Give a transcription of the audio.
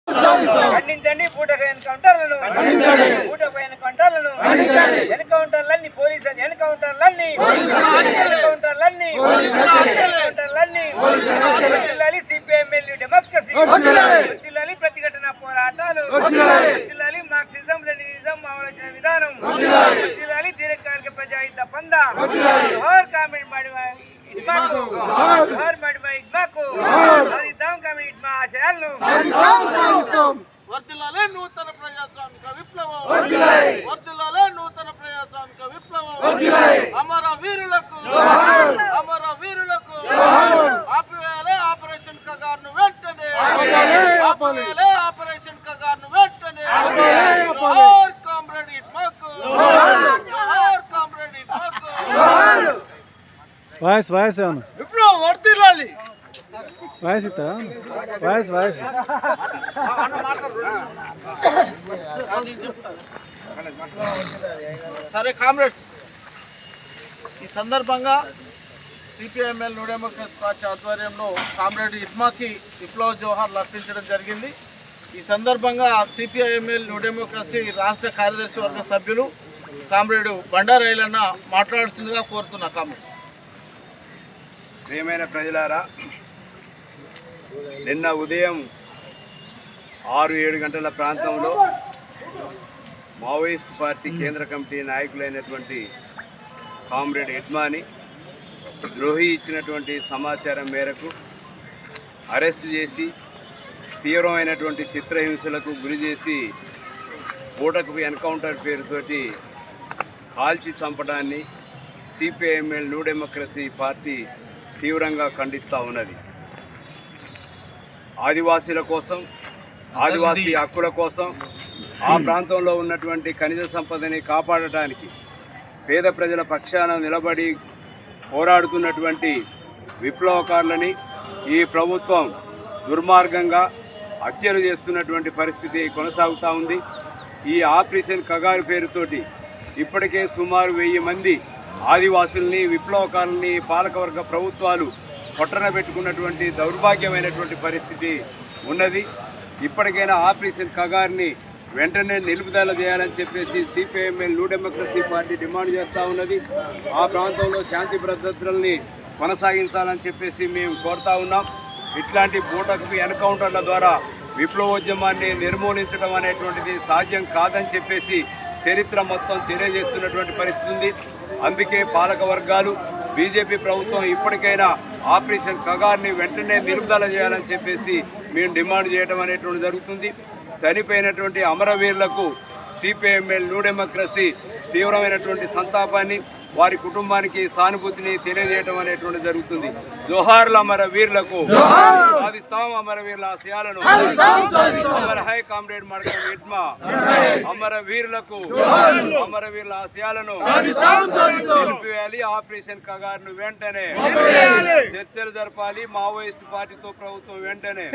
ఖండించండి బూటక ఎన్కౌంటర్లను, బూటక ఎన్కౌంటర్లను, ఎన్కౌంటర్లన్నీ పోలీసులు, ఎన్కౌంటర్లన్నీ వర్ధిల్లాలి సిపిఎంఎల్ డెమోక్రసీ, వర్ధిల్లాలి ప్రతిఘటన పోరాటాలు, వర్ధిల్లాలి మార్క్సిజం లెనినిజం ఆలోచన విధానం, వర్ధిల్లాలి దీర్ఘకాలిక ప్రజాహిత పందా, జోహార్ కామ్రేడ్ మడివాయి ఇడ్మాకు, జోహార్ మడివాయి ఇడ్మాకు, సాధిద్దాం కామ్రేడ్ ఇడ్మా ఆశయాలను, వర్ధిల్లాలి నూతన ప్రజాస్వామిక విప్లవం, వర్ధిల్లాలి నూతన ప్రజాస్వామిక విప్లవం, అమర వీరులకు, అమర వీరులకు ఆపివేయాలి ఆపరేషన్ కగార్ను వెంటనే, ఆపివేయాలి ఆపరేషన్ కగార్ను వెంటనే, జోహార్ కామ్రేడ్ ఇడ్మాకు, జోహార్ కామ్రేడ్ ఇడ్మాకు. వాయిస్ ఏమన్నా విప్లవం వర్ధిల్లాలి. వాయిస్ ఇస్తా వాయిస్ సరే కామ్రేడ్స్, ఈ సందర్భంగా సిపిఐఎంఎల్ న్యూ డెమోక్రసీ పార్టీ ఆధ్వర్యంలో కామ్రేడ్ ఇడ్మాకి విప్లవ జోహార్లు అర్పించడం జరిగింది. ఈ సందర్భంగా సిపిఐఎంఎల్ న్యూ డెమోక్రసీ రాష్ట్ర కార్యదర్శి వర్గ సభ్యులు కామ్రేడు బండారైలన్న మాట్లాడుతుందిగా కోరుతున్నా. కామ్రేడ్. ప్రియమైన ప్రజలారా, నిన్న ఉదయం 6-7 గంటల ప్రాంతంలో మావోయిస్ట్ పార్టీ కేంద్ర కమిటీ నాయకులైనటువంటి కామ్రేడ్ ఇడ్మాని ద్రోహి ఇచ్చినటువంటి సమాచారం మేరకు అరెస్టు చేసి తీవ్రమైనటువంటి చిత్రహింసలకు గురి చేసి బూటకపు ఎన్కౌంటర్ పేరుతోటి కాల్చి చంపడాన్ని సిపిఐఎంఎల్ న్యూ డెమోక్రసీ పార్టీ తీవ్రంగా ఖండిస్తూ ఉన్నది. ఆదివాసీల కోసం, ఆదివాసీ హక్కుల కోసం, ఆ ప్రాంతంలో ఉన్నటువంటి ఖనిజ సంపదని కాపాడటానికి పేద ప్రజల పక్షాన నిలబడి పోరాడుతున్నటువంటి విప్లవకారులని ఈ ప్రభుత్వం దుర్మార్గంగా హత్యలు చేస్తున్నటువంటి పరిస్థితి కొనసాగుతూ ఉంది. ఈ ఆపరేషన్ కగారు పేరుతోటి ఇప్పటికే సుమారు 1000 మంది ఆదివాసుల్ని, విప్లవకారుల్ని పాలకవర్గ ప్రభుత్వాలు పొట్టన పెట్టుకున్నటువంటి దౌర్భాగ్యమైనటువంటి పరిస్థితి ఉన్నది. ఇప్పటికైనా ఆపరేషన్ కగార్ని వెంటనే నిలుపుదల చేయాలని చెప్పేసి CPIML new democracy party demand చేస్తూ ఉన్నది. ఆ ప్రాంతంలో శాంతి భద్రతల్ని కొనసాగించాలని చెప్పేసి మేము కోరుతా ఉన్నాం. ఇట్లాంటి బూటకపు ఎన్కౌంటర్ల ద్వారా విప్లవోద్యమాన్ని నిర్మూలించడం అనేటువంటిది సాధ్యం కాదని చెప్పేసి చరిత్ర మొత్తం తెలియజేస్తున్నటువంటి పరిస్థితి ఉంది. అందుకే పాలక వర్గాలు, బీజేపీ ప్రభుత్వం ఇప్పటికైనా ఆపరేషన్ కగార్ని వెంటనే నిలుపుదల చేయాలని చెప్పేసి మేము డిమాండ్ చేయడం అనేటువంటి జరుగుతుంది. చనిపోయినటువంటి అమరవీరులకు సిపిఐఎంఎల్ న్యూ డెమోక్రసీ తీవ్రమైనటువంటి సంతాపాన్ని, వారి కుటుంబానికి సానుభూతిని తెలియజేయడం అనేటువంటి జరుగుతుంది. జోహార్ల అమరవీరులకు, సాధిస్తాం అమరవీరుల ఆశయాలను. అమర హై కామ్రేడ్ మడకం ఇడ్మా, అమరవీరులకు, అమరవీరుల ఆశయాలను నిలిపివేయాలి. ఆపరేషన్ కగార్ను వెంటనే చర్చలు జరపాలి. మావోయిస్ట్ పార్టీతో ప్రభుత్వం వెంటనే